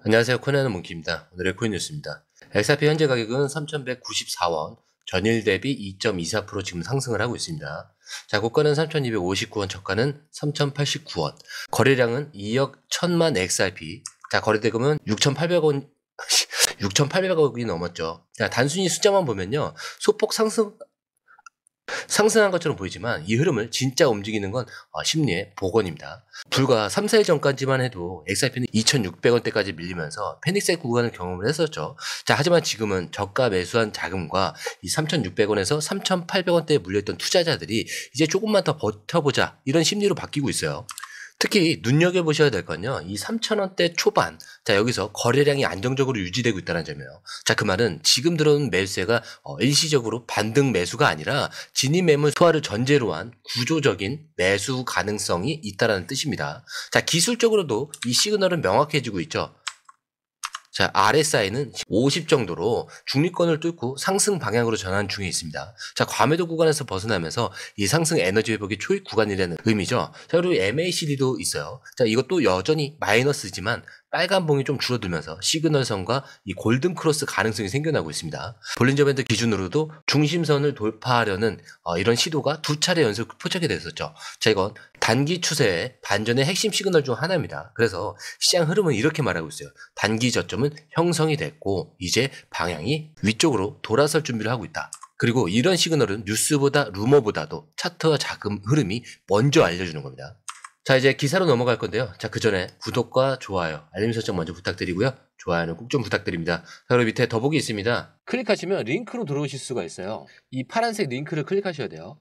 안녕하세요. 코난의 몽키입니다. 오늘의 코인 뉴스입니다. XRP 현재 가격은 3,194원, 전일 대비 2.24% 지금 상승을 하고 있습니다. 자, 고가는 3,259원, 저가는 3,089원. 거래량은 2억 1천만 XRP. 자, 거래대금은 6,800원, 6,800억이 넘었죠. 자, 단순히 숫자만 보면요. 소폭 상승한 것처럼 보이지만 이 흐름을 진짜 움직이는 건 심리의 복원입니다. 불과 3, 4일 전까지만 해도 XRP는 2,600원대까지 밀리면서 패닉셀 구간을 경험을 했었죠. 자, 하지만 지금은 저가 매수한 자금과 이 3,600원에서 3,800원대에 물려있던 투자자들이 이제 조금만 더 버텨보자 이런 심리로 바뀌고 있어요. 특히 눈여겨보셔야 될 건요. 이 3,000원대 초반, 자, 여기서 거래량이 안정적으로 유지되고 있다는 점이에요. 자, 그 말은 지금 들어오는 매수세가 일시적으로 반등 매수가 아니라 진입 매물 소화를 전제로 한 구조적인 매수 가능성이 있다는 뜻입니다. 자, 기술적으로도 이 시그널은 명확해지고 있죠. 자, RSI는 50 정도로 중립권을 뚫고 상승 방향으로 전환 중에 있습니다. 자, 과매도 구간에서 벗어나면서 이 상승 에너지 회복의 초입 구간이라는 의미죠. 자, 그리고 MACD도 있어요. 자, 이것도 여전히 마이너스지만 빨간 봉이 좀 줄어들면서 시그널선과 이 골든 크로스 가능성이 생겨나고 있습니다. 볼린저 밴드 기준으로도 중심선을 돌파하려는 이런 시도가 두 차례 연속 포착이 됐었죠. 자, 이건 단기 추세의 반전의 핵심 시그널 중 하나입니다. 그래서 시장 흐름은 이렇게 말하고 있어요. 단기 저점은 형성이 됐고 이제 방향이 위쪽으로 돌아설 준비를 하고 있다. 그리고 이런 시그널은 뉴스보다 루머보다도 차트와 자금 흐름이 먼저 알려주는 겁니다. 자, 이제 기사로 넘어갈 건데요. 자, 그 전에 구독과 좋아요, 알림 설정 먼저 부탁드리고요. 좋아요는 꼭 좀 부탁드립니다. 자, 그리고 밑에 더보기 있습니다. 클릭하시면 링크로 들어오실 수가 있어요. 이 파란색 링크를 클릭하셔야 돼요.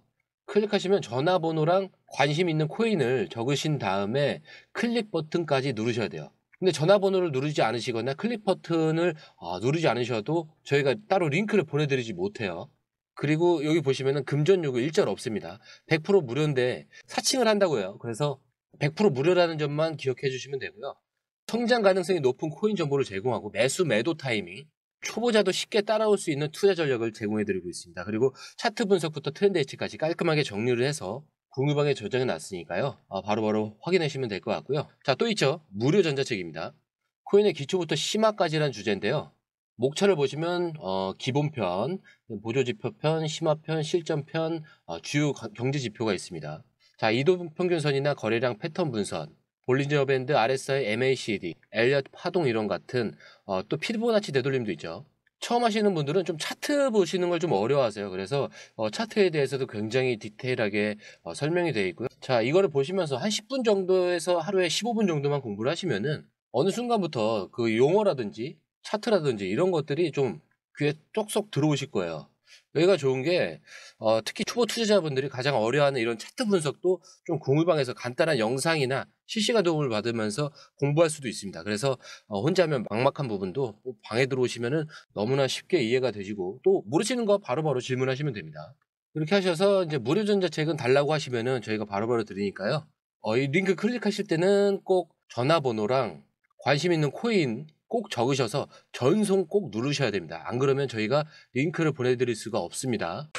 클릭하시면 전화번호랑 관심 있는 코인을 적으신 다음에 클릭 버튼까지 누르셔야 돼요. 근데 전화번호를 누르지 않으시거나 클릭 버튼을 누르지 않으셔도 저희가 따로 링크를 보내드리지 못해요. 그리고 여기 보시면은 금전 요구 일절 없습니다. 100% 무료인데 사칭을 한다고 해요. 그래서 100% 무료라는 점만 기억해 주시면 되고요. 성장 가능성이 높은 코인 정보를 제공하고 매수 매도 타이밍, 초보자도 쉽게 따라올 수 있는 투자 전략을 제공해 드리고 있습니다. 그리고 차트 분석부터 트렌드 예측까지 깔끔하게 정리를 해서 공유방에 저장해 놨으니까요. 바로바로 확인하시면 될 것 같고요. 자, 또 있죠. 무료 전자책입니다. 코인의 기초부터 심화까지란 주제인데요. 목차를 보시면 기본편, 보조지표편, 심화편, 실전편, 주요 경제지표가 있습니다. 자, 이동평균선이나 거래량 패턴 분선, 볼린저 밴드, RSI, MACD, 엘리엇 파동 이론 같은 또 피보나치 되돌림도 있죠. 처음 하시는 분들은 좀 차트 보시는 걸 좀 어려워하세요. 그래서 차트에 대해서도 굉장히 디테일하게 설명이 되어 있고요. 자, 이거를 보시면서 한 10분 정도에서 하루에 15분 정도만 공부를 하시면은 어느 순간부터 그 용어라든지 차트라든지 이런 것들이 좀 귀에 쏙쏙 들어오실 거예요. 여기가 좋은 게 특히 초보 투자자분들이 가장 어려워하는 이런 차트 분석도 좀 공유방에서 간단한 영상이나 실시간 도움을 받으면서 공부할 수도 있습니다. 그래서 혼자 하면 막막한 부분도 방에 들어오시면은 너무나 쉽게 이해가 되시고 또 모르시는 거 바로바로 질문하시면 됩니다. 이렇게 하셔서 이제 무료 전자책은 달라고 하시면은 저희가 바로바로 드리니까요. 이 링크 클릭하실 때는 꼭 전화번호랑 관심 있는 코인 꼭 적으셔서 전송 꼭 누르셔야 됩니다. 안 그러면 저희가 링크를 보내드릴 수가 없습니다.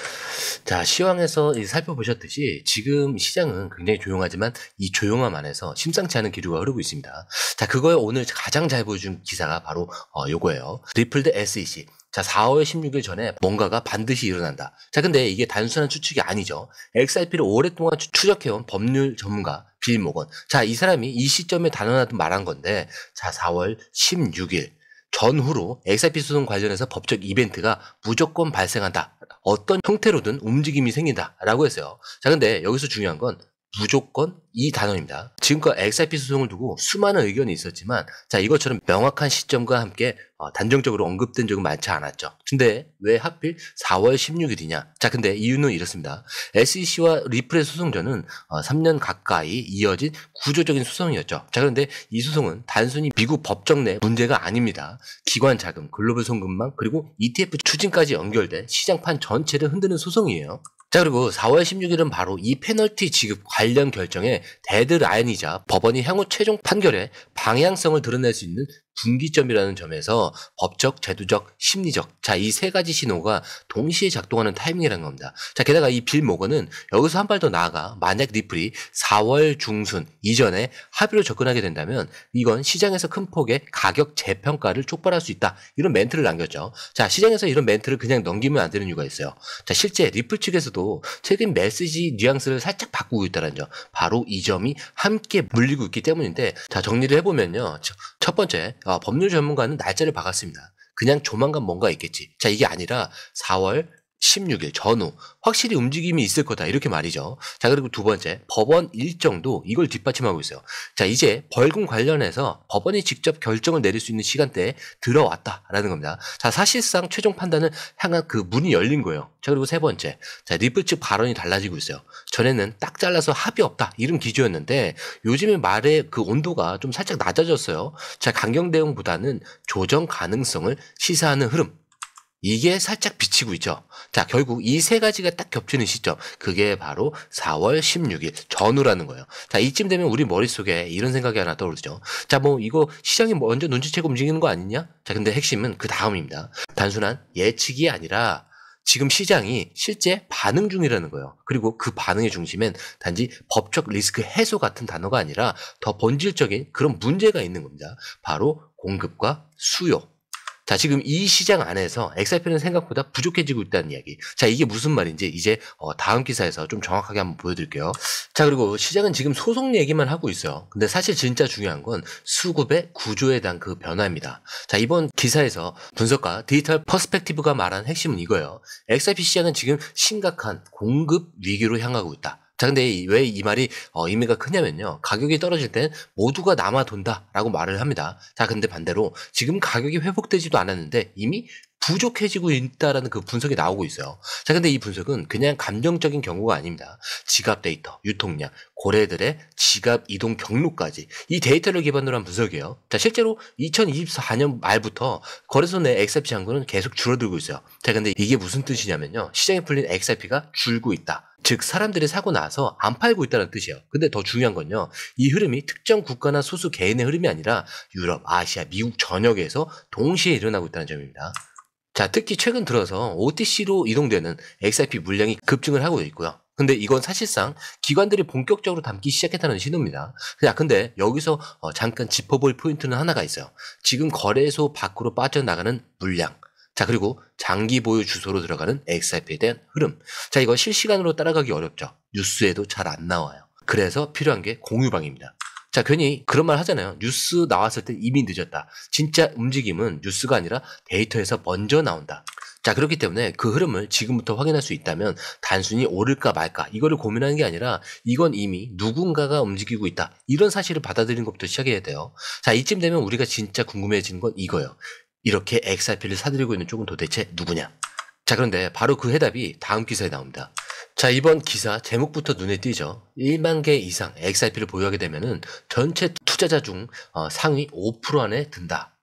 자, 시황에서 살펴보셨듯이 지금 시장은 굉장히 조용하지만 이 조용함 안에서 심상치 않은 기류가 흐르고 있습니다. 자, 그거에 오늘 가장 잘 보여준 기사가 바로 요거예요. 리플드 SEC. 자, 4월 16일 전에 뭔가가 반드시 일어난다. 자, 근데 이게 단순한 추측이 아니죠. XRP를 오랫동안 추적해온 법률 전문가 빌 모건. 자, 이 사람이 이 시점에 단언하듯 말한 건데, 자, 4월 16일 전후로 XRP 소송 관련해서 법적 이벤트가 무조건 발생한다. 어떤 형태로든 움직임이 생긴다라고 했어요. 자, 근데 여기서 중요한 건 무조건 이 단어입니다. 지금껏 XRP 소송을 두고 수많은 의견이 있었지만 자, 이것처럼 명확한 시점과 함께 단정적으로 언급된 적은 많지 않았죠. 근데 왜 하필 4월 16일이냐? 자, 근데 이유는 이렇습니다. SEC와 리플의 소송전은 3년 가까이 이어진 구조적인 소송이었죠. 자, 그런데 이 소송은 단순히 미국 법정 내 문제가 아닙니다. 기관 자금, 글로벌 송금망, 그리고 ETF 추진까지 연결된 시장판 전체를 흔드는 소송이에요. 자, 그리고 4월 16일은 바로 이 페널티 지급 관련 결정의 데드라인이자 법원이 향후 최종 판결의 방향성을 드러낼 수 있는 분기점이라는 점에서 법적, 제도적, 심리적, 자, 이 세 가지 신호가 동시에 작동하는 타이밍이라는 겁니다. 자, 게다가 이 빌 모건은 여기서 한 발 더 나아가 만약 리플이 4월 중순 이전에 합의로 접근하게 된다면 이건 시장에서 큰 폭의 가격 재평가를 촉발할 수 있다. 이런 멘트를 남겼죠. 자, 시장에서 이런 멘트를 그냥 넘기면 안 되는 이유가 있어요. 자, 실제 리플 측에서도 최근 메시지 뉘앙스를 살짝 바꾸고 있다는 점. 바로 이 점이 함께 물리고 있기 때문인데, 자, 정리를 해보면요. 첫 번째, 법률 전문가는 날짜를 박았습니다. 그냥 조만간 뭔가 있겠지. 자, 이게 아니라 4월 16일 전후 확실히 움직임이 있을 거다, 이렇게 말이죠. 자, 그리고 두 번째, 법원 일정도 이걸 뒷받침하고 있어요. 자, 이제 벌금 관련해서 법원이 직접 결정을 내릴 수 있는 시간대에 들어왔다라는 겁니다. 자, 사실상 최종 판단을 향한 그 문이 열린 거예요. 자, 그리고 세 번째, 자, 리플 측 발언이 달라지고 있어요. 전에는 딱 잘라서 합의 없다, 이런 기조였는데 요즘에 말의 그 온도가 좀 살짝 낮아졌어요. 자, 강경 대응보다는 조정 가능성을 시사하는 흐름, 이게 살짝 비치고 있죠. 자, 결국 이 세 가지가 딱 겹치는 시점, 그게 바로 4월 16일 전후라는 거예요. 자, 이쯤 되면 우리 머릿속에 이런 생각이 하나 떠오르죠. 자, 뭐 이거 시장이 먼저 눈치채고 움직이는 거 아니냐? 자, 근데 핵심은 그 다음입니다. 단순한 예측이 아니라 지금 시장이 실제 반응 중이라는 거예요. 그리고 그 반응의 중심엔 단지 법적 리스크 해소 같은 단어가 아니라 더 본질적인 그런 문제가 있는 겁니다. 바로 공급과 수요. 자, 지금 이 시장 안에서 XRP는 생각보다 부족해지고 있다는 이야기. 자, 이게 무슨 말인지 이제 다음 기사에서 좀 정확하게 한번 보여드릴게요. 자, 그리고 시장은 지금 소송 얘기만 하고 있어요. 근데 사실 진짜 중요한 건 수급의 구조에 대한 그 변화입니다. 자, 이번 기사에서 분석가 디지털 퍼스펙티브가 말한 핵심은 이거예요. XRP 시장은 지금 심각한 공급 위기로 향하고 있다. 자, 근데 왜 이 말이 의미가 크냐면요. 가격이 떨어질 땐 모두가 남아돈다라고 말을 합니다. 자, 근데 반대로 지금 가격이 회복되지도 않았는데 이미 부족해지고 있다라는 그 분석이 나오고 있어요. 자, 근데 이 분석은 그냥 감정적인 경고가 아닙니다. 지갑 데이터, 유통량, 고래들의 지갑 이동 경로까지 이 데이터를 기반으로 한 분석이에요. 자, 실제로 2024년 말부터 거래소 내 XRP 잔고는 계속 줄어들고 있어요. 자, 근데 이게 무슨 뜻이냐면요. 시장에 풀린 XRP가 줄고 있다. 즉 사람들이 사고 나서 안 팔고 있다는 뜻이에요. 근데 더 중요한 건요. 이 흐름이 특정 국가나 소수 개인의 흐름이 아니라 유럽, 아시아, 미국 전역에서 동시에 일어나고 있다는 점입니다. 자, 특히 최근 들어서 OTC로 이동되는 XRP 물량이 급증을 하고 있고요. 근데 이건 사실상 기관들이 본격적으로 담기 시작했다는 신호입니다. 자, 근데 여기서 잠깐 짚어볼 포인트는 하나가 있어요. 지금 거래소 밖으로 빠져나가는 물량. 자, 그리고 장기 보유 주소로 들어가는 XRP에 대한 흐름. 자, 이거 실시간으로 따라가기 어렵죠. 뉴스에도 잘 안 나와요. 그래서 필요한 게 공유방입니다. 자, 괜히 그런 말 하잖아요. 뉴스 나왔을 때 이미 늦었다. 진짜 움직임은 뉴스가 아니라 데이터에서 먼저 나온다. 자, 그렇기 때문에 그 흐름을 지금부터 확인할 수 있다면 단순히 오를까 말까 이거를 고민하는 게 아니라 이건 이미 누군가가 움직이고 있다. 이런 사실을 받아들이는 것부터 시작해야 돼요. 자, 이쯤 되면 우리가 진짜 궁금해지는 건 이거예요. 이렇게 XRP를 사들이고 있는 쪽은 도대체 누구냐? 자, 그런데 바로 그 해답이 다음 기사에 나옵니다. 자, 이번 기사 제목부터 눈에 띄죠. 1만 개 이상 XRP를 보유하게 되면은 전체 투자자 중 상위 5% 안에 든다.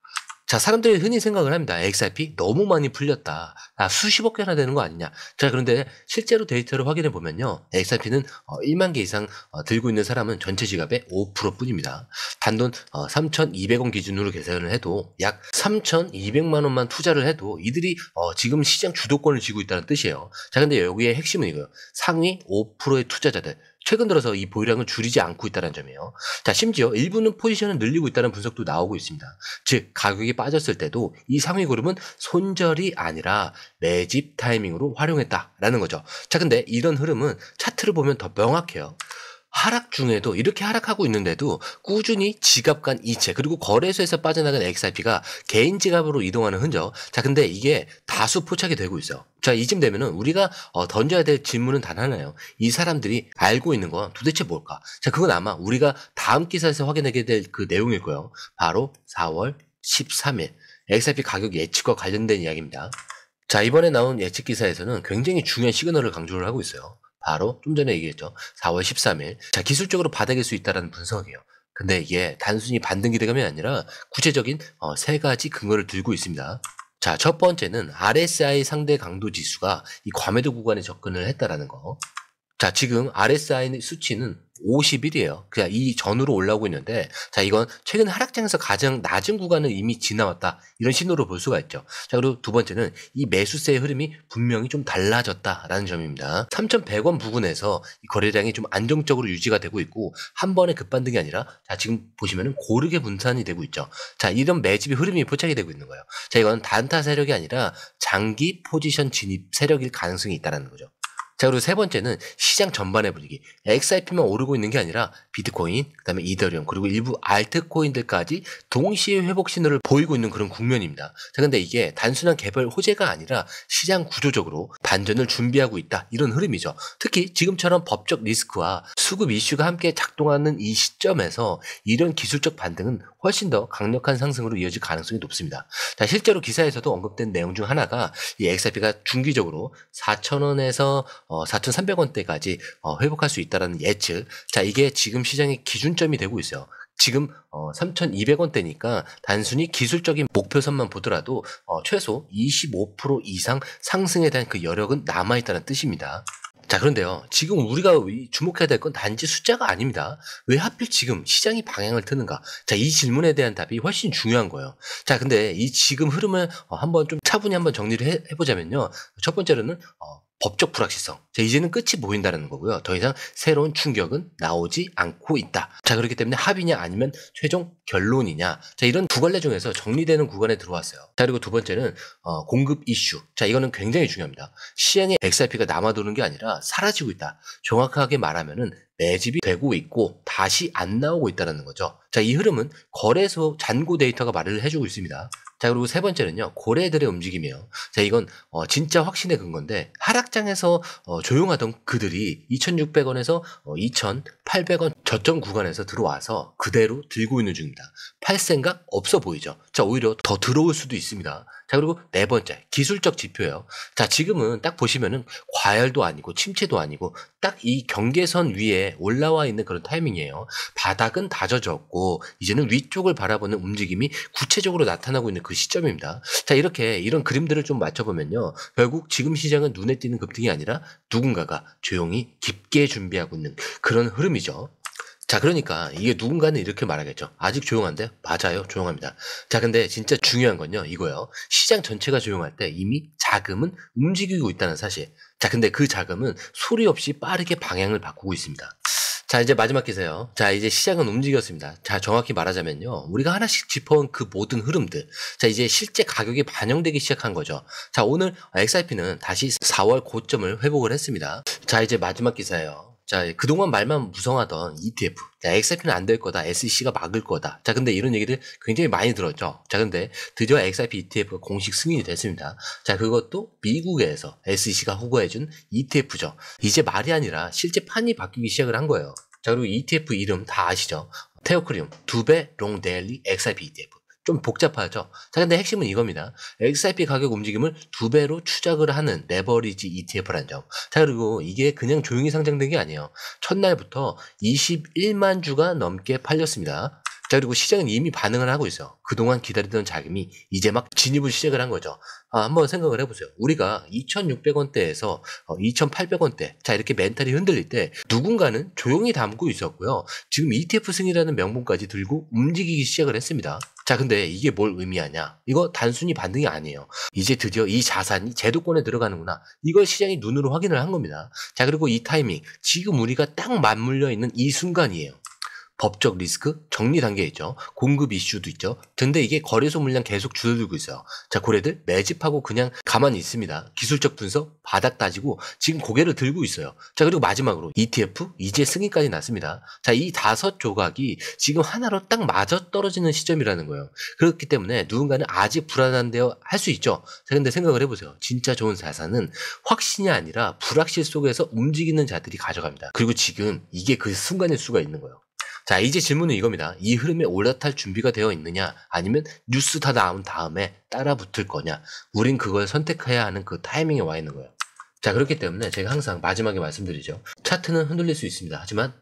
자, 사람들이 흔히 생각을 합니다. XRP 너무 많이 풀렸다. 수십억 개나 되는 거 아니냐. 자, 그런데 실제로 데이터를 확인해 보면요. XRP는 1만 개 이상 들고 있는 사람은 전체 지갑의 5% 뿐입니다. 단돈 3,200원 기준으로 계산을 해도 약 3,200만 원만 투자를 해도 이들이 지금 시장 주도권을 쥐고 있다는 뜻이에요. 자, 근데 여기에 핵심은 이거예요. 상위 5%의 투자자들. 최근 들어서 이 보유량을 줄이지 않고 있다는 점이에요. 자, 심지어 일부는 포지션을 늘리고 있다는 분석도 나오고 있습니다. 즉, 가격이 빠졌을 때도 이 상위 그룹은 손절이 아니라 매집 타이밍으로 활용했다라는 거죠. 자, 근데 이런 흐름은 차트를 보면 더 명확해요. 하락 중에도 이렇게 하락하고 있는데도 꾸준히 지갑 간 이체 그리고 거래소에서 빠져나간 XRP가 개인 지갑으로 이동하는 흔적. 자, 근데 이게 다수 포착이 되고 있어요. 자, 이쯤 되면은 우리가 던져야 될 질문은 단 하나예요. 이 사람들이 알고 있는 건 도대체 뭘까? 자, 그건 아마 우리가 다음 기사에서 확인하게 될 그 내용일 거예요. 바로 4월 13일 XRP 가격 예측과 관련된 이야기입니다. 자, 이번에 나온 예측 기사에서는 굉장히 중요한 시그널을 강조를 하고 있어요. 바로 좀 전에 얘기했죠. 4월 13일. 자, 기술적으로 바닥일 수 있다는 분석이에요. 근데 이게 단순히 반등 기대감이 아니라 구체적인 세 가지 근거를 들고 있습니다. 자, 첫 번째는 RSI 상대 강도 지수가 이 과매도 구간에 접근을 했다라는 거. 자, 지금 RSI 수치는 50일이에요. 그냥 이 전으로 올라오고 있는데, 자, 이건 최근 하락장에서 가장 낮은 구간을 이미 지나왔다. 이런 신호로 볼 수가 있죠. 자, 그리고 두 번째는 이 매수세의 흐름이 분명히 좀 달라졌다라는 점입니다. 3,100원 부근에서 이 거래량이 좀 안정적으로 유지가 되고 있고, 한 번에 급반등이 아니라, 자, 지금 보시면은 고르게 분산이 되고 있죠. 자, 이런 매집의 흐름이 포착이 되고 있는 거예요. 자, 이건 단타 세력이 아니라 장기 포지션 진입 세력일 가능성이 있다는 거죠. 자, 그리고 세 번째는 시장 전반의 분위기. XRP만 오르고 있는 게 아니라 비트코인, 그다음에 이더리움, 그리고 일부 알트코인들까지 동시에 회복 신호를 보이고 있는 그런 국면입니다. 자, 근데 이게 단순한 개별 호재가 아니라 시장 구조적으로 반전을 준비하고 있다. 이런 흐름이죠. 특히 지금처럼 법적 리스크와 수급 이슈가 함께 작동하는 이 시점에서 이런 기술적 반등은 훨씬 더 강력한 상승으로 이어질 가능성이 높습니다. 자, 실제로 기사에서도 언급된 내용 중 하나가 이 XRP가 중기적으로 4,000원에서 4,300원대까지 회복할 수 있다는 예측. 자, 이게 지금 시장의 기준점이 되고 있어요. 지금 3,200원대니까 단순히 기술적인 목표선만 보더라도 최소 25% 이상 상승에 대한 그 여력은 남아있다는 뜻입니다. 자, 그런데요, 지금 우리가 주목해야 될 건 단지 숫자가 아닙니다. 왜 하필 지금 시장이 방향을 트는가? 자, 이 질문에 대한 답이 훨씬 중요한 거예요. 자, 근데 이 지금 흐름을 한번 좀 차분히 한번 정리를 해보자면요. 첫 번째로는 법적 불확실성. 자, 이제는 끝이 보인다는 거고요. 더 이상 새로운 충격은 나오지 않고 있다. 자, 그렇기 때문에 합의냐 아니면 최종 결론이냐. 자, 이런 두 갈래 중에서 정리되는 구간에 들어왔어요. 자, 그리고 두 번째는 공급 이슈. 자, 이거는 굉장히 중요합니다. 시장에 XRP가 남아도는 게 아니라 사라지고 있다. 정확하게 말하면은 매집이 되고 있고 다시 안 나오고 있다는 거죠. 자, 이 흐름은 거래소 잔고 데이터가 말을 해주고 있습니다. 자, 그리고 세 번째는요, 고래들의 움직임이에요. 자, 이건 진짜 확신의 근거인데 하락장에서 조용하던 그들이 2,600원에서 2,800원 저점 구간에서 들어와서 그대로 들고 있는 중입니다. 팔 생각 없어 보이죠. 자, 오히려 더 들어올 수도 있습니다. 자, 그리고 네 번째, 기술적 지표예요. 자, 지금은 딱 보시면은 과열도 아니고 침체도 아니고 딱 이 경계선 위에 올라와 있는 그런 타이밍이에요. 바닥은 다져졌고 이제는 위쪽을 바라보는 움직임이 구체적으로 나타나고 있는 그 시점입니다. 자, 이렇게 이런 그림들을 좀 맞춰보면요. 결국 지금 시장은 눈에 띄는 급등이 아니라 누군가가 조용히 깊게 준비하고 있는 그런 흐름이죠. 자, 그러니까 이게 누군가는 이렇게 말하겠죠. 아직 조용한데? 맞아요. 조용합니다. 자, 근데 진짜 중요한 건요. 이거예요. 시장 전체가 조용할 때 이미 자금은 움직이고 있다는 사실. 자, 근데 그 자금은 소리 없이 빠르게 방향을 바꾸고 있습니다. 자, 이제 마지막 기사요. 자, 이제 시장은 움직였습니다. 자, 정확히 말하자면요. 우리가 하나씩 짚어온 그 모든 흐름들. 자, 이제 실제 가격이 반영되기 시작한 거죠. 자, 오늘 XRP는 다시 4월 고점을 회복을 했습니다. 자, 이제 마지막 기사예요. 자, 그동안 말만 무성하던 ETF. 자, XRP는 안 될 거다. SEC가 막을 거다. 자, 근데 이런 얘기를 굉장히 많이 들었죠. 자, 근데 드디어 XRP ETF가 공식 승인이 됐습니다. 자, 그것도 미국에서 SEC가 호구해준 ETF죠. 이제 말이 아니라 실제 판이 바뀌기 시작을 한 거예요. 자, 그리고 ETF 이름 다 아시죠? 테오크리움, 두배 롱데일리 XRP ETF. 좀 복잡하죠. 자, 근데 핵심은 이겁니다. XRP 가격 움직임을 2배로 추적을 하는 레버리지 ETF라는 점. 자, 그리고 이게 그냥 조용히 상장된 게 아니에요. 첫날부터 21만 주가 넘게 팔렸습니다. 자, 그리고 시장은 이미 반응을 하고 있어요. 그동안 기다리던 자금이 이제 막 진입을 시작을 한 거죠. 한번 생각을 해보세요. 우리가 2,600원대에서 2,800원대, 자, 이렇게 멘탈이 흔들릴 때 누군가는 조용히 담고 있었고요. 지금 ETF 승이라는 명분까지 들고 움직이기 시작을 했습니다. 자, 근데 이게 뭘 의미하냐? 이거 단순히 반등이 아니에요. 이제 드디어 이 자산이 제도권에 들어가는구나. 이걸 시장이 눈으로 확인을 한 겁니다. 자, 그리고 이 타이밍, 지금 우리가 딱 맞물려 있는 이 순간이에요. 법적 리스크, 정리 단계에 있죠. 공급 이슈도 있죠. 근데 이게 거래소 물량 계속 줄어들고 있어요. 자, 고래들 매집하고 그냥 가만히 있습니다. 기술적 분석, 바닥 따지고 지금 고개를 들고 있어요. 자, 그리고 마지막으로 ETF, 이제 승인까지 났습니다. 자, 이 5조각이 지금 하나로 딱 맞아떨어지는 시점이라는 거예요. 그렇기 때문에 누군가는 아직 불안한데요 할 수 있죠. 자, 근데 생각을 해보세요. 진짜 좋은 자산은 확신이 아니라 불확실 속에서 움직이는 자들이 가져갑니다. 그리고 지금 이게 그 순간일 수가 있는 거예요. 자, 이제 질문은 이겁니다. 이 흐름에 올라탈 준비가 되어 있느냐, 아니면 뉴스 다 나온 다음에 따라 붙을 거냐. 우린 그걸 선택해야 하는 그 타이밍에 와 있는 거예요. 자, 그렇기 때문에 제가 항상 마지막에 말씀드리죠. 차트는 흔들릴 수 있습니다. 하지만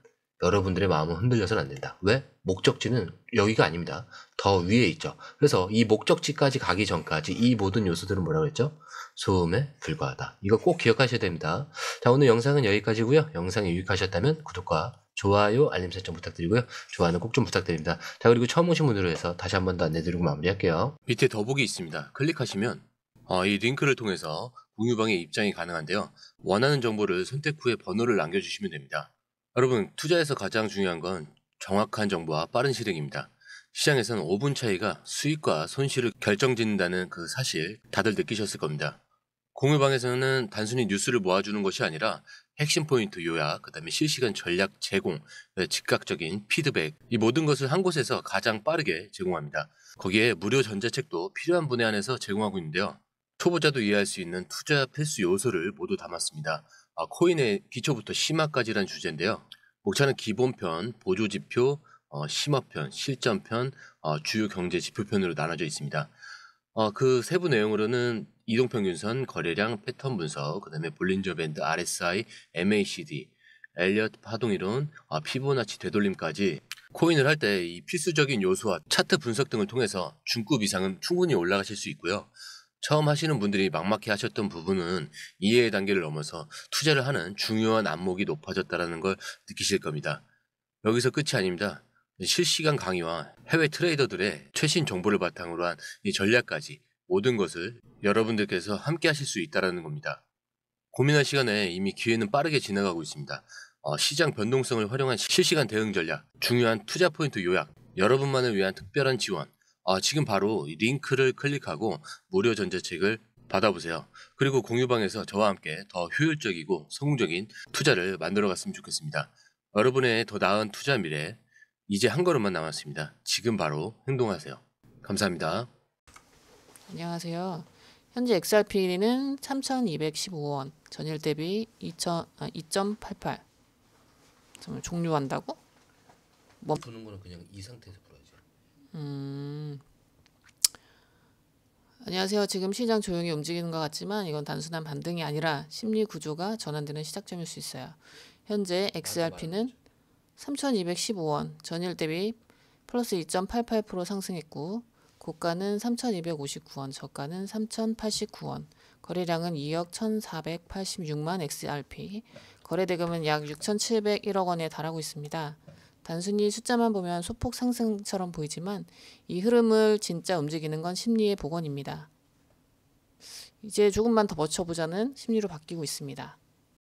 여러분들의 마음은 흔들려서는 안 된다. 왜? 목적지는 여기가 아닙니다. 더 위에 있죠. 그래서 이 목적지까지 가기 전까지 이 모든 요소들은 뭐라고 했죠? 소음에 불과하다. 이거 꼭 기억하셔야 됩니다. 자, 오늘 영상은 여기까지고요. 영상이 유익하셨다면 구독과 좋아요, 알림 설정 부탁드리고요. 좋아요는 꼭 좀 부탁드립니다. 자, 그리고 처음 오신 분으로 해서 다시 한 번 더 안내드리고 마무리할게요. 밑에 더보기 있습니다. 클릭하시면 이 링크를 통해서 공유방에 입장이 가능한데요. 원하는 정보를 선택 후에 번호를 남겨주시면 됩니다. 여러분, 투자에서 가장 중요한 건 정확한 정보와 빠른 실행입니다. 시장에서는 5분 차이가 수익과 손실을 결정짓는다는 그 사실 다들 느끼셨을 겁니다. 공유방에서는 단순히 뉴스를 모아주는 것이 아니라 핵심 포인트 요약, 그 다음에 실시간 전략 제공, 즉각적인 피드백, 이 모든 것을 한 곳에서 가장 빠르게 제공합니다. 거기에 무료 전자책도 필요한 분에 한해서 제공하고 있는데요. 초보자도 이해할 수 있는 투자 필수 요소를 모두 담았습니다. 코인의 기초부터 심화까지란 주제인데요. 목차는 기본편, 보조지표, 심화편, 실전편, 주요 경제 지표편으로 나눠져 있습니다. 그 세부 내용으로는 이동평균선, 거래량, 패턴 분석, 그 다음에 볼린저 밴드, RSI, MACD, 엘리엇 파동이론, 피보나치 되돌림까지 코인을 할 때 이 필수적인 요소와 차트 분석 등을 통해서 중급 이상은 충분히 올라가실 수 있고요. 처음 하시는 분들이 막막해 하셨던 부분은 이해의 단계를 넘어서 투자를 하는 중요한 안목이 높아졌다는 걸 느끼실 겁니다. 여기서 끝이 아닙니다. 실시간 강의와 해외 트레이더들의 최신 정보를 바탕으로 한 이 전략까지 모든 것을 여러분들께서 함께 하실 수 있다는 겁니다. 고민할 시간에 이미 기회는 빠르게 지나가고 있습니다. 시장 변동성을 활용한 실시간 대응 전략, 중요한 투자 포인트 요약, 여러분만을 위한 특별한 지원, 지금 바로 이 링크를 클릭하고 무료 전자책을 받아보세요. 그리고 공유방에서 저와 함께 더 효율적이고 성공적인 투자를 만들어갔으면 좋겠습니다. 여러분의 더 나은 투자 미래, 이제 한 걸음만 남았습니다. 지금 바로 행동하세요. 감사합니다. 안녕하세요. 현재 XRP는 3,215원, 전일 대비 2.88. 정말 종료한다고? 부는 거는 그냥 이 상태에서 불어야죠. 안녕하세요. 지금 시장 조용히 움직이는 것 같지만 이건 단순한 반등이 아니라 심리 구조가 전환되는 시작점일 수 있어요. 현재 XRP는 3,215원, 전일 대비 플러스 2.88% 상승했고 고가는 3,259원, 저가는 3,089원, 거래량은 2억 1,486만 XRP, 거래대금은 약 6,701억 원에 달하고 있습니다. 단순히 숫자만 보면 소폭 상승처럼 보이지만 이 흐름을 진짜 움직이는 건 심리의 복원입니다. 이제 조금만 더 버텨보자는 심리로 바뀌고 있습니다.